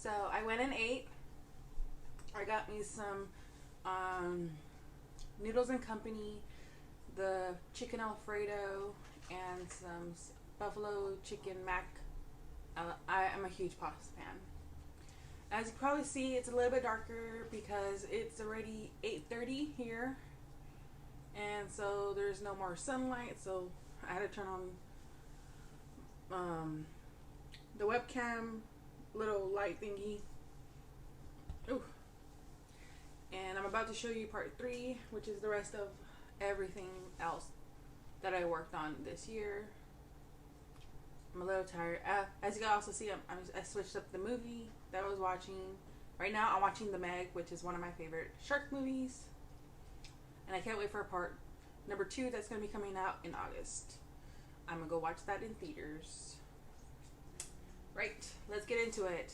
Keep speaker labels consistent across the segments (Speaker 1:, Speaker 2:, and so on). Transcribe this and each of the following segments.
Speaker 1: So I went and ate. I got me some Noodles and Company, the chicken Alfredo, and some buffalo chicken mac. I am a huge pasta fan. As you probably see, it's a little bit darker because it's already 8:30 here, and so there's no more sunlight. So I had to turn on the webcam little light thingy. Ooh. And I'm about to show you part 3, which is the rest of everything else that I worked on this year. I'm a little tired. As you can also see, I switched up the movie that I was watching. Right now, I'm watching The Meg, which is one of my favorite shark movies. And I can't wait for part number 2 that's going to be coming out in August. I'm going to go watch that in theaters. Right, let's get into it.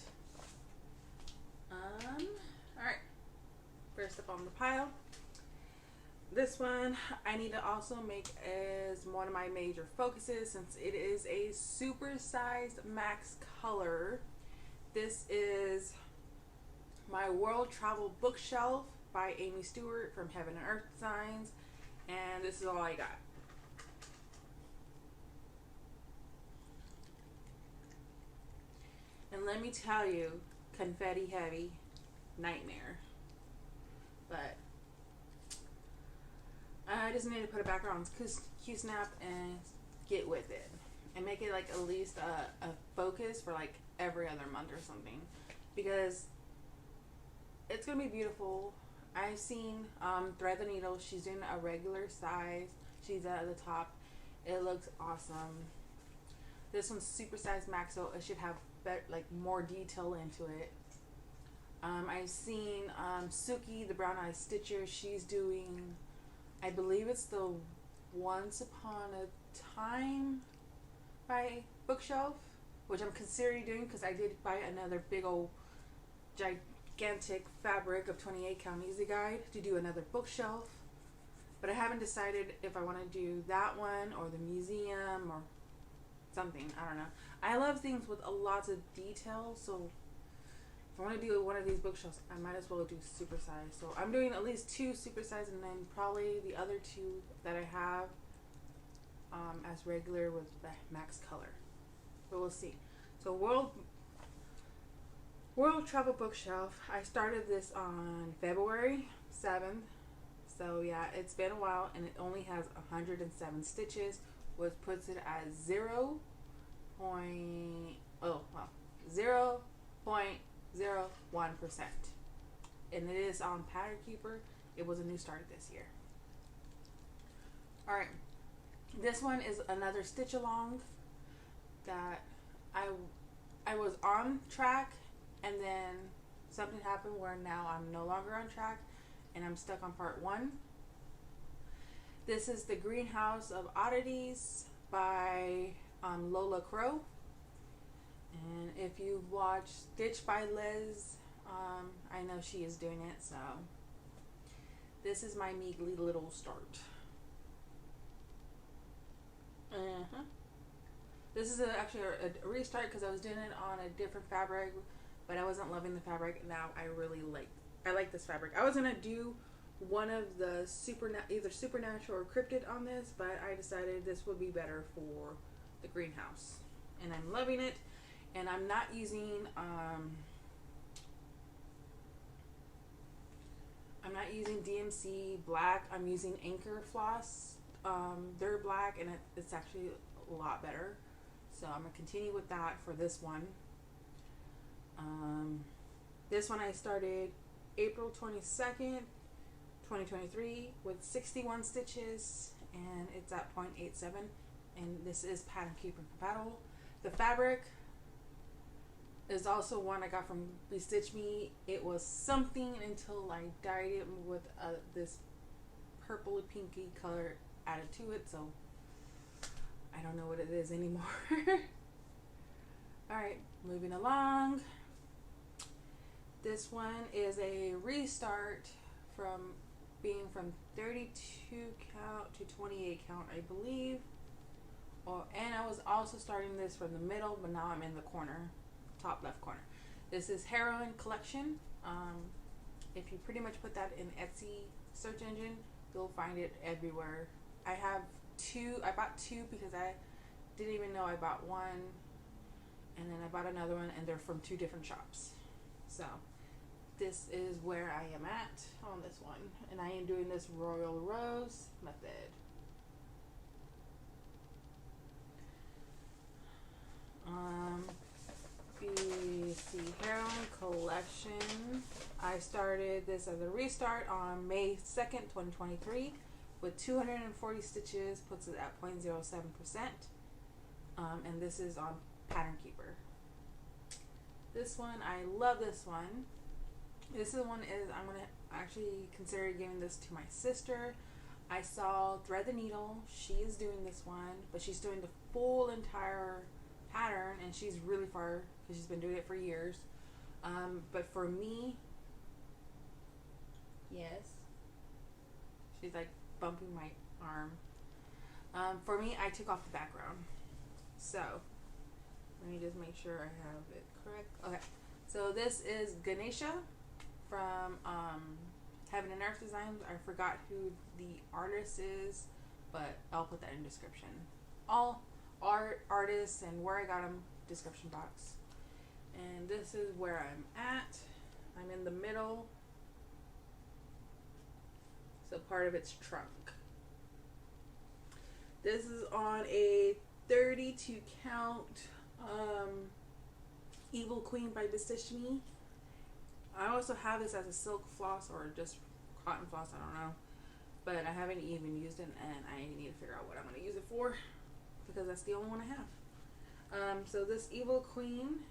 Speaker 1: Alright. First up on the pile. This one I need to also make as one of my major focuses since it is a supersized max color. This is my World Travel Bookshelf by Aimee Stewart from Heaven and Earth Designs, and this is all I got. And let me tell you, confetti heavy nightmare. But I just need to put a background on Q-Snap and get with it. And make it like at least a focus for like every other month or something. Because it's going to be beautiful. I've seen Thread the Needle. She's doing a regular size. She's at the top. It looks awesome. This one's super size max, so it should have better, like more detail into it. I've seen Suki, the Brown Eyed Stitcher. She's doing, I believe it's the Once Upon a Time by Bookshelf, which I'm considering doing because I did buy another big old gigantic fabric of 28 count easy guide to do another bookshelf. But I haven't decided if I want to do that one or the museum or something. I don't know. I love things with a lot of detail, so if I want to do one of these bookshelves, I might as well do supersize. So I'm doing at least 2 supersize and then probably the other 2 that I have as regular with the max color. But we'll see. So World Travel Bookshelf. I started this on February 7th. So yeah, it's been a while and it only has 107 stitches, which puts it at 0.01%. And it is on Pattern Keeper. It was a new start this year. Alright. This one is another stitch along that I was on track and then something happened where now I'm no longer on track and I'm stuck on part 1. This is the Greenhouse of Oddities by Lola Crow. And if you've watched Stitch by Liz, I know she is doing it, so this is my mealy little start. This is actually a restart because I was doing it on a different fabric, but I wasn't loving the fabric. Now I really like this fabric. I was gonna do one of the either Supernatural or Cryptid on this, but I decided this would be better for the greenhouse, and I'm loving it. And I'm not using DMC black. I'm using Anchor floss. They're black and it's actually a lot better. So I'm gonna continue with that for this one. This one I started April 22nd, 2023 with 61 stitches and it's at 0.87, and this is Pattern Keeper compatible. The fabric is also one I got from Stitch Me. It was something until I dyed it with this purple pinky color added to it, so I don't know what it is anymore. Alright, moving along. This one is a restart from being from 32 count to 28 count, I believe. And I was also starting this from the middle, but now I'm in the corner, top left corner. This is Heroine collection. If you pretty much put that in Etsy search engine, you'll find it everywhere. I have two. I bought two because I didn't even know I bought one, and then I bought another one, and they're from two different shops. So this is where I am at on this one, and I am doing this Royal Rose method. BC Heroine collection. I started this as a restart on May 2nd, 2023 with 240 stitches, puts it at 0.07%. And this is on Pattern Keeper. This one, I love this one. This is one is I'm gonna actually consider giving this to my sister. I saw Thread the Needle. She is doing this one, but she's doing the full entire pattern, and she's really far because she's been doing it for years. But for me, yes, she's like bumping my arm. For me, I took off the background. So let me just make sure I have it correct. Okay, so this is Ganesha from Heaven and Earth Designs. I forgot who the artist is, but I'll put that in the description. All artists and where I got them, description box. And this is where I'm at. I'm in the middle, so part of its trunk. This is on a 32 count Evil Queen by Bestitch Me. I also have this as a silk floss or just cotton floss, I don't know, but I haven't even used it, and I need to figure out what I'm going to use it for, because that's the only one I have. So this Evil Queen,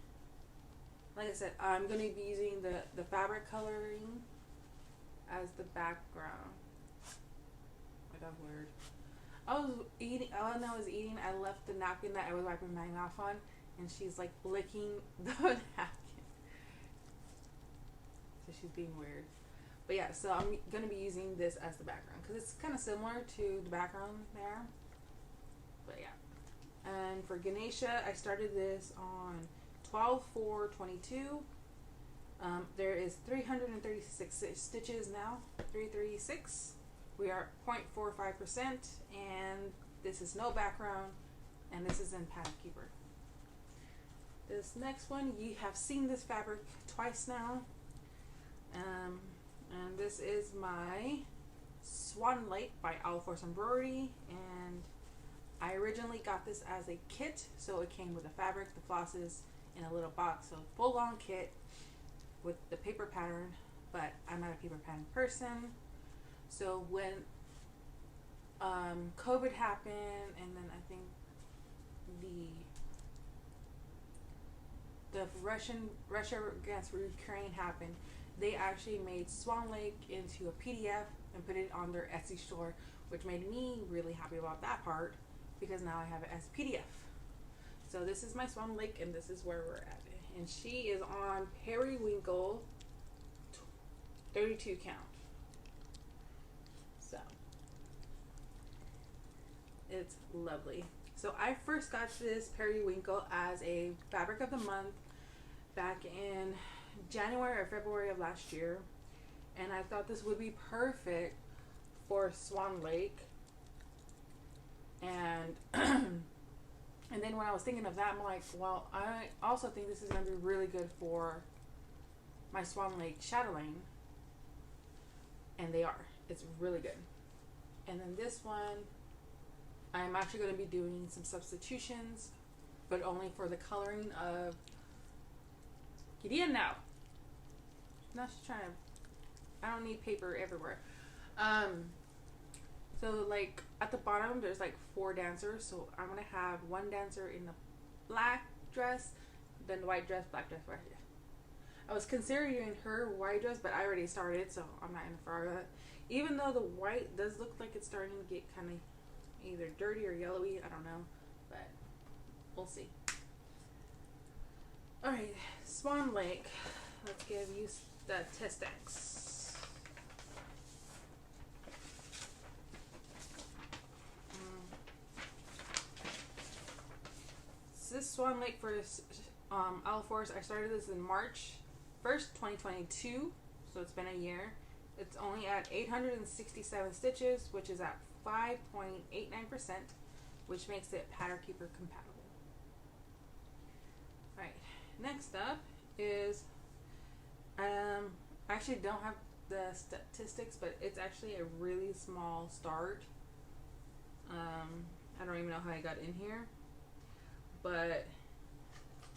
Speaker 1: like I said, I'm going to be using the fabric coloring as the background. That got weird. I was eating, when I was eating, I left the napkin that I was wiping my mouth on, and she's like licking the napkin. So she's being weird. But yeah, so I'm going to be using this as the background because it's kind of similar to the background there. But yeah. And for Ganesha, I started this on 12/4/22. There is 336 stitches now, 336. We are 0.45%, and this is no background, and this is in Pattern Keeper. This next one, you have seen this fabric twice now, and this is my Swan Lake by All Force Embroidery, and I originally got this as a kit, so it came with the fabric, the flosses, in a little box, so full-on kit with the paper pattern, but I'm not a paper pattern person. So when COVID happened, and then I think the Russia against Ukraine happened, they actually made Swan Lake into a PDF and put it on their Etsy store, which made me really happy about that part, because now I have it as PDF. So this is my Swan Lake, and this is where we're at. And she is on Periwinkle 32 count. So it's lovely. So I first got this Periwinkle as a fabric of the month back in January or February of last year, and I thought this would be perfect for Swan Lake. And and then when I was thinking of that, I'm like, well, I also think this is going to be really good for my Swan Lake Chatelaine, and they are. It's really good. And then this one, I'm actually going to be doing some substitutions, but only for the coloring of. Get in now. Now she's trying to. I don't need paper everywhere. So like at the bottom, there's like 4 dancers. So I'm gonna have one dancer in the black dress, then the white dress, black dress, right here. I was considering her white dress, but I already started, so I'm not gonna follow that. Even though the white does look like it's starting to get kind of either dirty or yellowy, I don't know, but we'll see. All right, Swan Lake. Let's give you the Testex. This Swan Lake for Force, I started this in March 1st, 2022, so it's been a year. It's only at 867 stitches, which is at 5.89%, which makes it Pattern Keeper compatible. Alright, next up is, I actually don't have the statistics, but it's actually a really small start. I don't even know how I got in here, but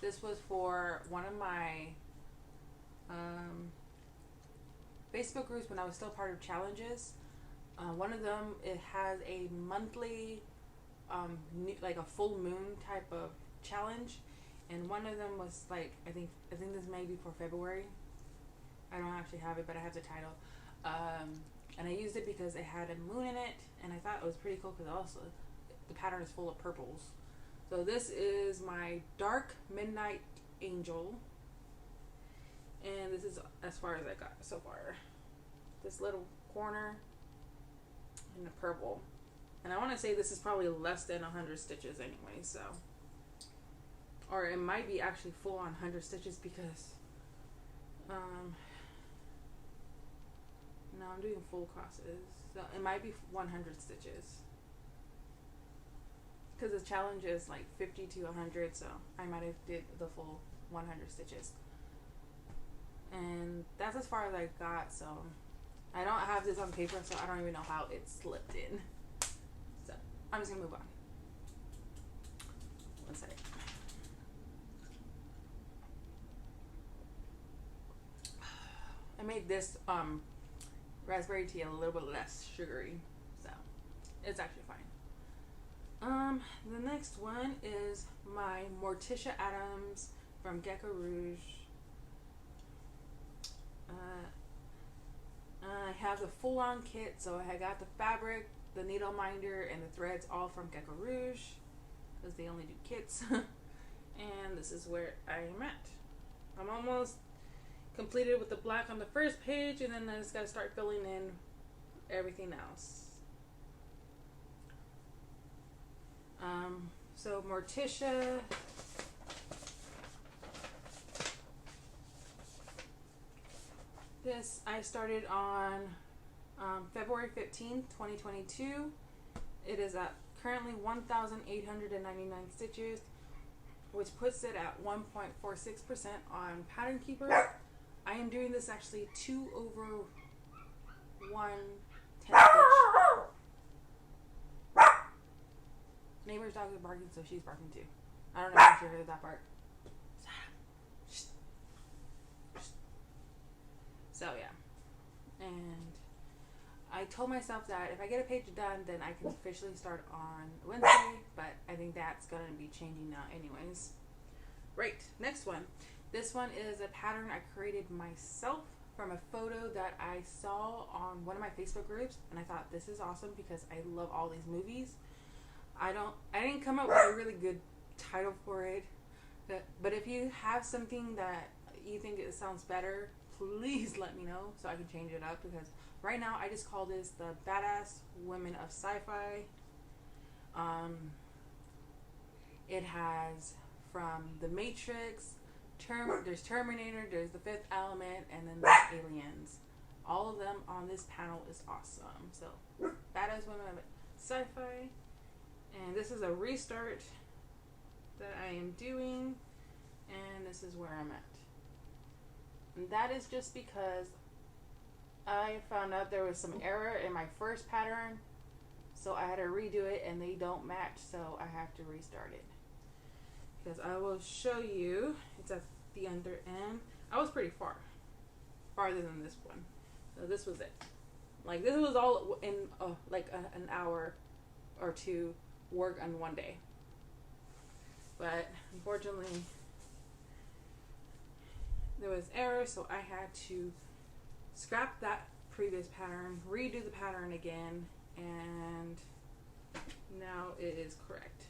Speaker 1: this was for one of my Facebook groups when I was still part of challenges. One of them, it has a monthly, like a full moon type of challenge, and one of them was like, I think this may be for February. I don't actually have it, but I have the title. And I used it because it had a moon in it, and I thought it was pretty cool because also the pattern is full of purples. So this is my Dark Midnight Angel, and this is as far as I got so far. This little corner in the purple, and I want to say this is probably less than 100 stitches anyway, so, or it might be actually full on 100 stitches because no, I'm doing full crosses, so it might be 100 stitches because the challenge is like 50 to 100, so I might have did the full 100 stitches, and that's as far as I got. So I don't have this on paper, so I don't even know how it slipped in, so I'm just gonna move on. One second. I made this raspberry tea a little bit less sugary, so it's actually fine. The next one is my Morticia Addams from Gecko Rouge. I have the full-on kit, so I got the fabric, the needle minder, and the threads all from Gecko Rouge because they only do kits. And this is where I'm at. I'm almost completed with the black on the first page, and then I just gotta start filling in everything else. So Morticia, this I started on February 15th, 2022. It is at currently 1,899 stitches, which puts it at 1.46% on Pattern Keeper. I am doing this actually 2/1/10 stitch. Neighbor's dog is barking, so she's barking too. I don't know if you heard that part. So yeah, and I told myself that if I get a page done, then I can officially start on Wednesday, but I think that's going to be changing now anyways. Right, next one. This one is a pattern I created myself from a photo that I saw on one of my Facebook groups, and I thought this is awesome because I love all these movies. I didn't come up with a really good title for it, but if you have something that you think it sounds better, please let me know so I can change it up, because right now I just call this the Badass Women of ScyFy. It has from The Matrix, there's Terminator, there's The Fifth Element, and then there's Aliens. All of them on this panel is awesome. So Badass Women of ScyFy, and this is a restart that I am doing, and this is where I'm at. And that is just because I found out there was some error in my first pattern, so I had to redo it, and they don't match, so I have to restart it. Because I will show you, it's at the under end. I was pretty farther than this one. So this was it. Like, this was all in like an hour or two work on one day. But unfortunately, there was error, so I had to scrap that previous pattern, redo the pattern again, and now it is correct.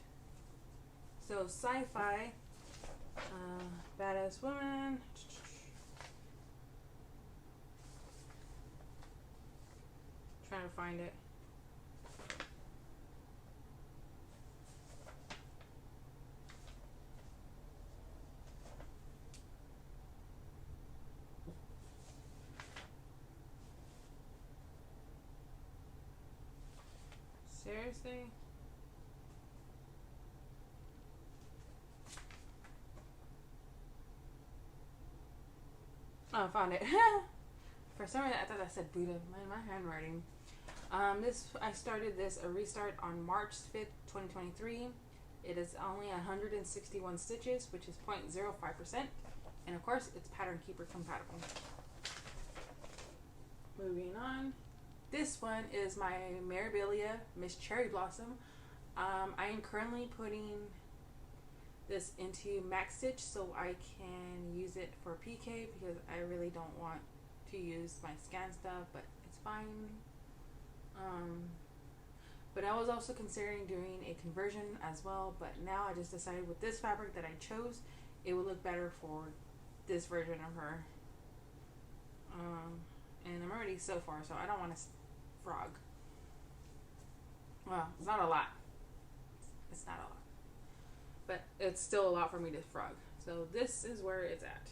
Speaker 1: So ScyFy, Badass Woman. Trying to find it. Thursday. Oh, I found it. For some reason, I thought I said Buddha. My handwriting. I started this a restart on March 5th, 2023. It is only 161 stitches, which is 0.05%, and of course, it's Pattern Keeper compatible. Moving on. This one is my Mirabilia Miss Cherry Blossom. I am currently putting this into max stitch so I can use it for PK because I really don't want to use my scan stuff, but it's fine. But I was also considering doing a conversion as well, but now I just decided with this fabric that I chose, it would look better for this version of her. And I'm already so far, so I don't want to frog. Well, it's not a lot. It's not a lot. But it's still a lot for me to frog. So this is where it's at.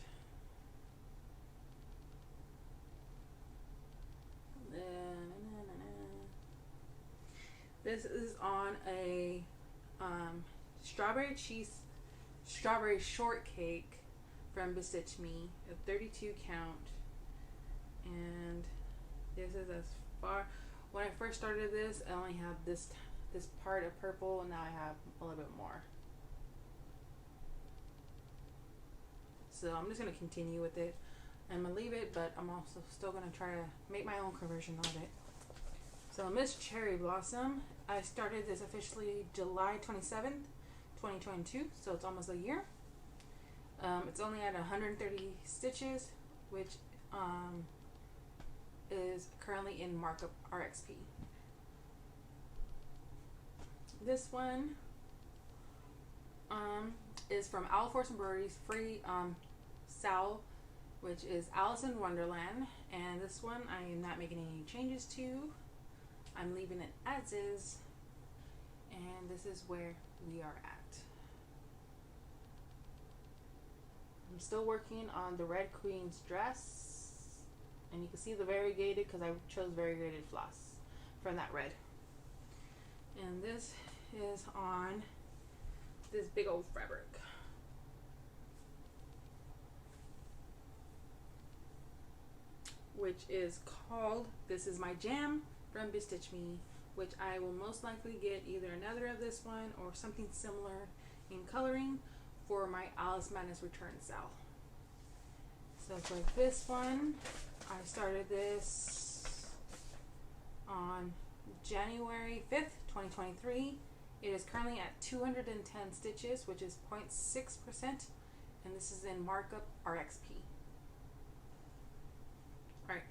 Speaker 1: This is on a strawberry shortcake from Bestitch Me, a 32 count. And this is as far, when I first started this, I only had this part of purple, and now I have a little bit more. So I'm just going to continue with it. I'm going to leave it, but I'm also still going to try to make my own conversion of it. So Miss Cherry Blossom, I started this officially July 27th, 2022, so it's almost a year. It's only at 130 stitches, which is currently in markup RXP. This one is from Owl Force Embroidery's free Sal, which is Alice in Wonderland, and this one I am not making any changes to. I'm leaving it as is, and this is where we are at. I'm still working on the Red Queen's dress, and you can see the variegated because I chose variegated floss from that red. And this is on this big old fabric. Which is called This Is My Jam from Bestitch Me, which I will most likely get either another of this one or something similar in coloring for my Alice Madness Return Sal. So for this one, I started this on January 5th, 2023. It is currently at 210 stitches, which is 0.6%, and this is in markup RXP. Alright,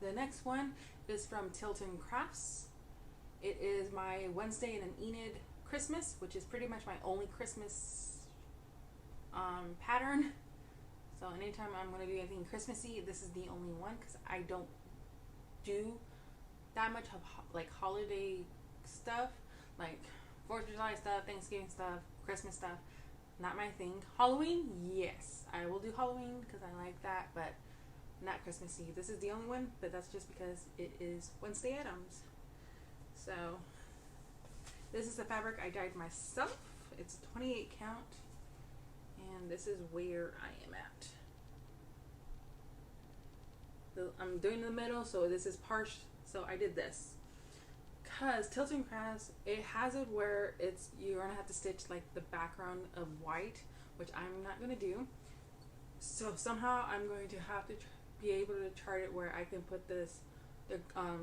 Speaker 1: the next one is from Tilton Crafts. It is my Wednesday and an Enid Christmas, which is pretty much my only Christmas pattern. So anytime I'm going to do anything Christmassy, this is the only one because I don't do that much of like holiday stuff, like 4th of July stuff, Thanksgiving stuff, Christmas stuff. Not my thing. Halloween, yes, I will do Halloween because I like that, but not Christmassy. This is the only one, but that's just because it is Wednesday Addams. So this is the fabric I dyed myself. It's a 28 count, and this is where I am at. I'm doing the middle, so this is partial. So I did this because Tilton Crafts, it has it where it's you're gonna have to stitch like the background of white, which I'm not gonna do. So somehow I'm going to have to be able to chart it where I can put the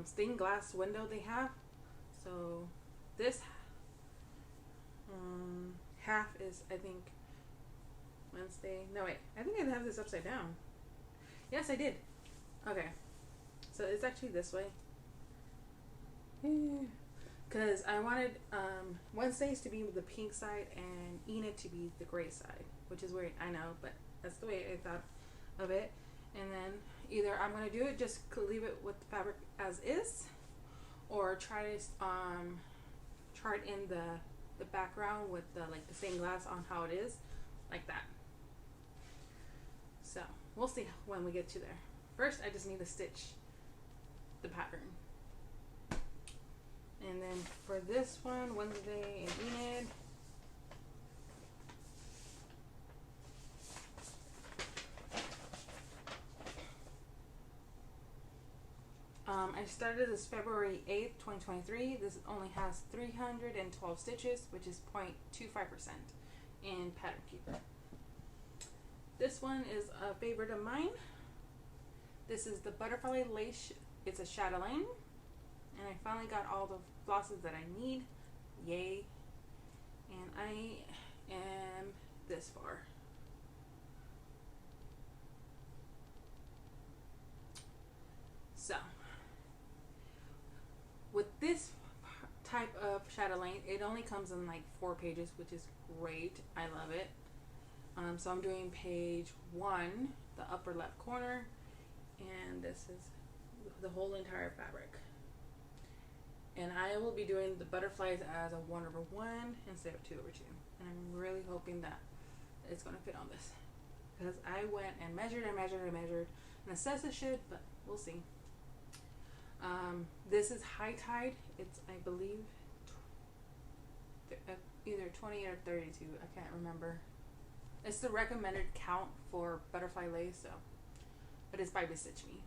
Speaker 1: stained glass window they have. So this half is, I think, Wednesday. No, wait, I think I have this upside down. Yes, I did. Okay, so it's actually this way because I wanted Wednesdays to be the pink side and Enid to be the gray side, which is weird, I know, but that's the way I thought of it. And then either I'm going to do it, just leave it with the fabric as is, or try to chart in the background with the like the stained glass on how it is, like that. So we'll see when we get to there. First, I just need to stitch the pattern. And then for this one, Wednesday and Enid. I started this February 8th, 2023. This only has 312 stitches, which is 0.25% in Pattern Keeper. This one is a favorite of mine. This is the Butterfly Lace. It's a Chatelaine. And I finally got all the flosses that I need. Yay. And I am this far. So, with this type of Chatelaine, it only comes in like 4 pages, which is great. I love it. So I'm doing page 1, the upper left corner, and this is the whole entire fabric. And I will be doing the butterflies as a 1/1 instead of 2/2. And I'm really hoping that it's going to fit on this, because I went and measured and measured and measured, and it says it should, but we'll see. This is high tide. It's, I believe, either 20 or 32. I can't remember. It's the recommended count for butterfly lace, so, but it's by WeStitchMe.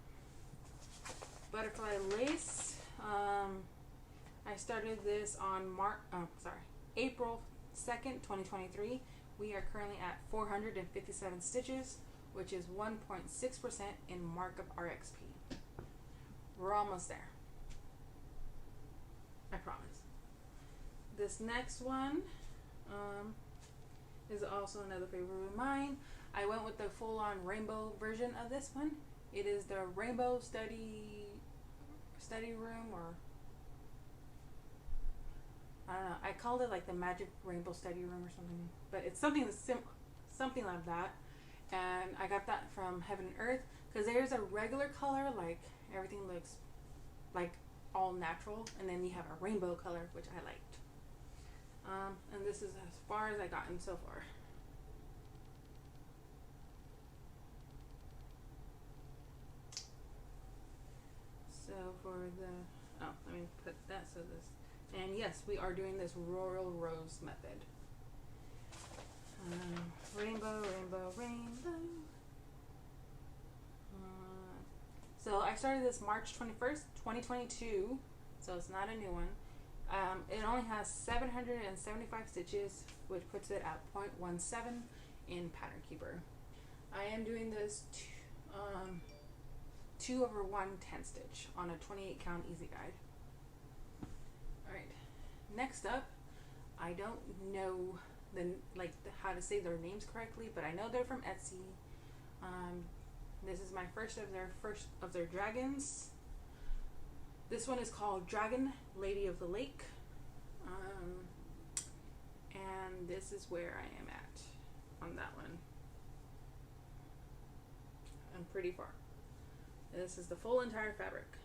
Speaker 1: Butterfly lace. I started this on April 2nd, 2023. We are currently at 457 stitches, which is 1.6% in markup RXP. We're almost there. I promise. This next one is also another favorite of mine. I went with the full-on rainbow version of this one. It is the Rainbow Study Room, or I don't know. I called it like the Magic Rainbow Study Room or something, but it's something like that. And I got that from Heaven and Earth, because there's a regular color, like everything looks like all natural, and then you have a rainbow color, which I liked. And this is as far as I gotten so far. So for the, let me put that so this, and yes, we are doing this Royal Rose method. Rainbow, rainbow, rainbow. So I started this March 21st, 2022, so it's not a new one. It only has 775 stitches, which puts it at 0.17 in Pattern Keeper. I am doing this 2/1 10 stitch on a 28 count easy guide. Alright, next up, I don't know how to say their names correctly, but I know they're from Etsy. This is my first of their dragons. This one is called Dragon Lady of the Lake. And this is where I am at on that one. I'm pretty far. This is the full entire fabric.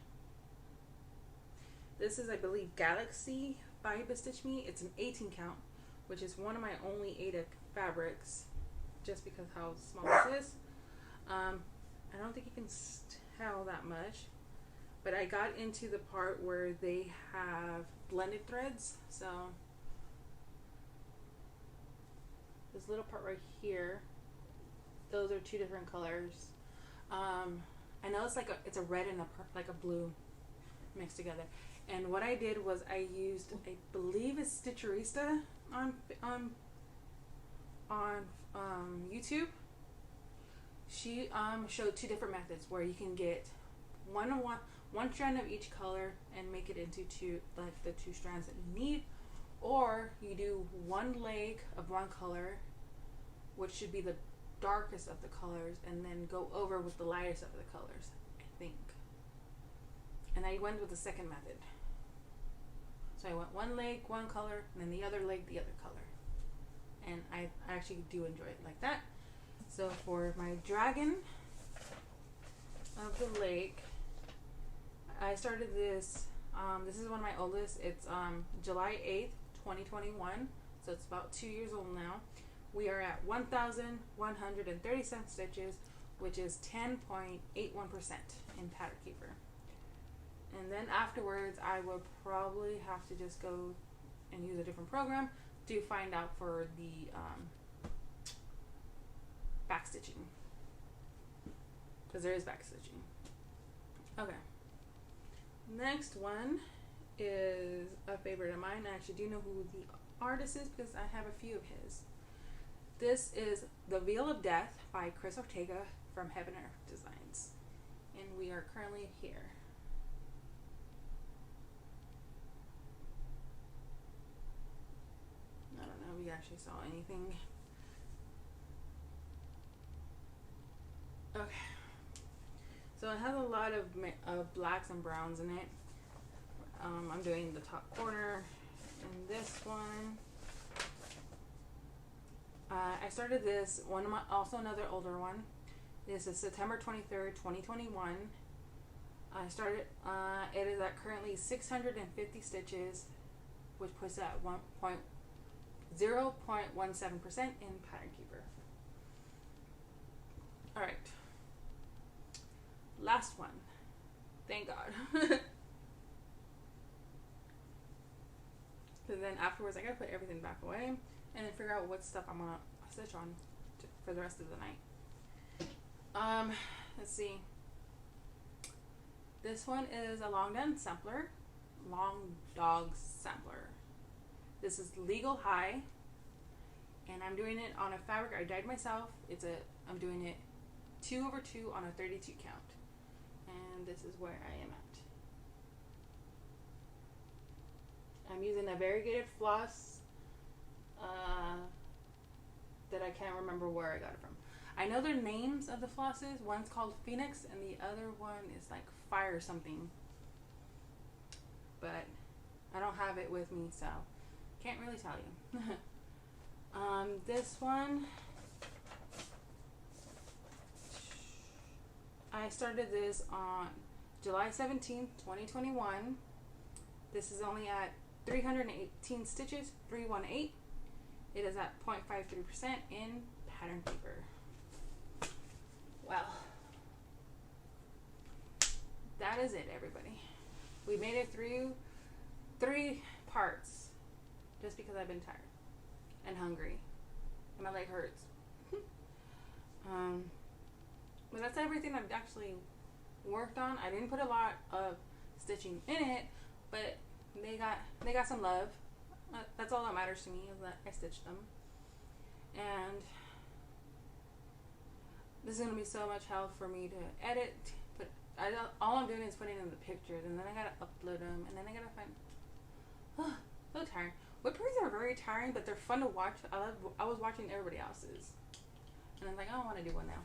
Speaker 1: This is, I believe, Galaxy by WeStitchMe. It's an 18 count, which is one of my only ADA fabrics, just because how small this is. I don't think you can tell that much, but I got into the part where they have blended threads. So this little part right here, those are 2 different colors. I know it's a red and a blue mixed together. And what I did was I used, I believe it's Stitcherista on YouTube. She showed 2 different methods where you can get one strand of each color and make it into 2, like the 2 strands that you need, or you do 1 leg of 1 color, which should be the darkest of the colors, and then go over with the lightest of the colors, I think. And I went with the second method. So I went 1 leg, 1 color, and then the other leg, the other color. And I actually do enjoy it like that. So for my Dragon of the Lake, I started this, this is one of my oldest. It's July 8th, 2021. So it's about 2 years old now. We are at 1,137 stitches, which is 10.81% in Pattern Keeper. And then afterwards, I would probably have to just go and use a different program to find out for the back stitching, because there is back stitching. Okay. Next one is a favorite of mine. I actually do know who the artist is because I have a few of his. This is The Veil of Death by Chris Ortega from Heaven and Earth Designs. And we are currently here. I don't know if you actually saw anything. Okay. So it has a lot of blacks and browns in it. I'm doing the top corner and this one. I started this one of my, also another older one. This is September 23rd, 2021. I started, it is at currently 650 stitches, which puts it at 0.17% in Pattern Keeper. Alright. Last one. Thank God. So then afterwards, I gotta put everything back away and then figure out what stuff I'm gonna stitch on for the rest of the night. Let's see. This one is a long dog sampler. This is Legal High, and I'm doing it on a fabric I dyed myself. I'm doing it 2/2 on a 32 count, and this is where I am at. I'm using a variegated floss that I can't remember where I got it from. I know their names of the flosses. One's called Phoenix and the other one is like Fire something. But I don't have it with me, so can't really tell you. This one, I started this on July 17th, 2021. This is only at 318 stitches, 318. It is at 0.53% in Pattern Keeper. Well, that is it, everybody. We made it through 3 parts just because I've been tired and hungry and my leg hurts. But that's everything I've actually worked on. I didn't put a lot of stitching in it, but they got some love. That's all that matters to me, is that I stitched them. And this is going to be so much help for me to edit. But all I'm doing is putting in the pictures, and then I got to upload them, and then I got to find... so tiring. WIP parades are very tiring, but they're fun to watch. I was watching everybody else's, and I'm like, I don't want to do one now.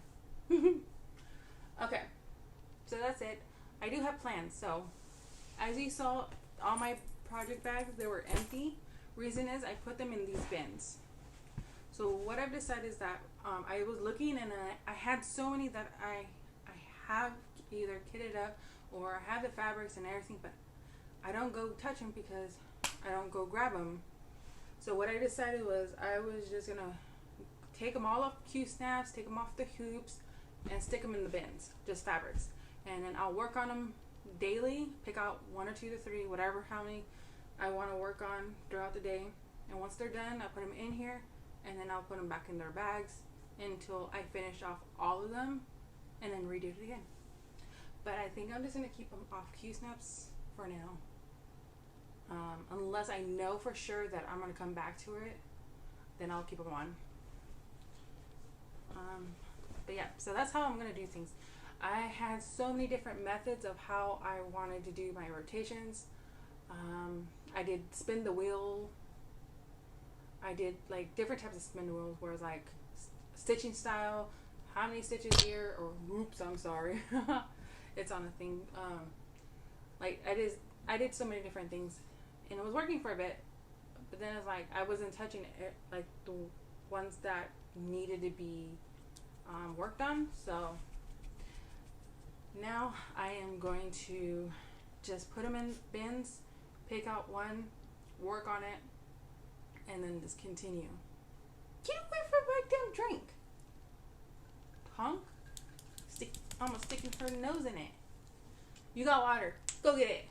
Speaker 1: Okay, so that's it. I do have plans. So as you saw, all my project bags, they were empty. Reason is I put them in these bins. So what I've decided is that I was looking, and I had so many that I have either kitted up or I have the fabrics and everything, but I don't go touch them because I don't go grab them. So what I decided was I was just gonna take them all off Q-snaps, take them off the hoops, and stick them in the bins, just fabrics. And then I'll work on them daily, pick out 1 or 2 to 3, whatever, how many I want to work on throughout the day. And once they're done, I'll put them in here, and then I'll put them back in their bags until I finish off all of them, and then redo it again. But I think I'm just going to keep them off Q-snaps for now. Unless I know for sure that I'm going to come back to it, then I'll keep them on. But yeah, so that's how I'm going to do things. I had so many different methods of how I wanted to do my rotations. I did spin the wheel. I did like different types of spin the wheels, where it's like stitching style, how many stitches here, or oops, I'm sorry. It's on a thing. Like I did so many different things, and it was working for a bit, but then it's like I wasn't touching it, like the ones that needed to be worked on. So now I am going to just put them in bins, pick out one, work on it, and then just continue. Get away from my damn drink, punk! Almost sticking her nose in it. You got water. Go get it.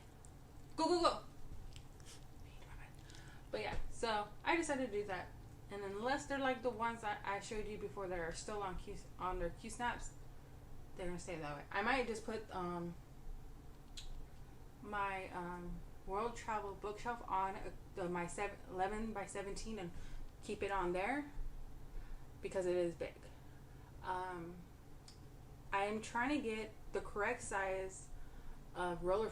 Speaker 1: Go, go, go. But yeah, so I decided to do that. And unless they're like the ones that I showed you before that are still on their Q snaps, they're gonna stay that way. I might just put my world travel bookshelf on my 11 by 17 and keep it on there because it is big. I'm trying to get the correct size of Rolla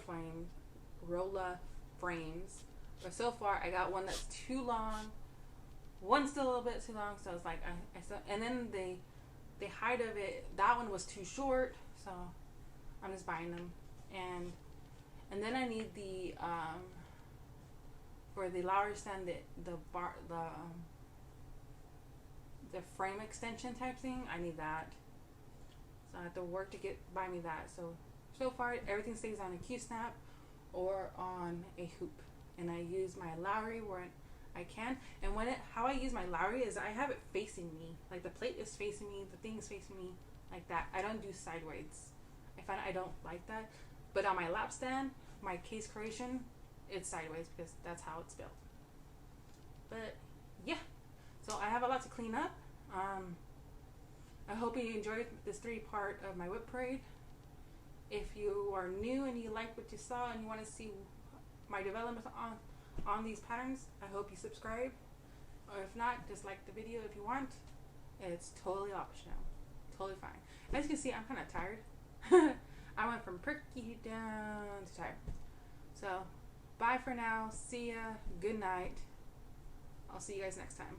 Speaker 1: frames, but so far I got one that's too long, one's still a little bit too long, so it's like I still, and then the height of it, that one was too short, so I'm just buying them. And then I need the for the Lowry stand, the frame extension type thing. I need that, so I have to work to buy me that. So far everything stays on a Q snap or on a hoop, and I use my Lowry where I can. And how I use my Lowry is I have it facing me, like the plate is facing me, the thing is facing me, like that. I don't do sideways. I find I don't like that. But on my lap stand, my case creation, it's sideways because that's how it's built. But yeah, so I have a lot to clean up. I hope you enjoyed this 3-part of my WIP Parade. If you are new and you like what you saw and you want to see my development on these patterns, I hope you subscribe. Or if not, just like the video if you want. It's totally optional. Totally fine. As you can see, I'm kind of tired. I went from perky down to tired. So, bye for now. See ya. Good night. I'll see you guys next time.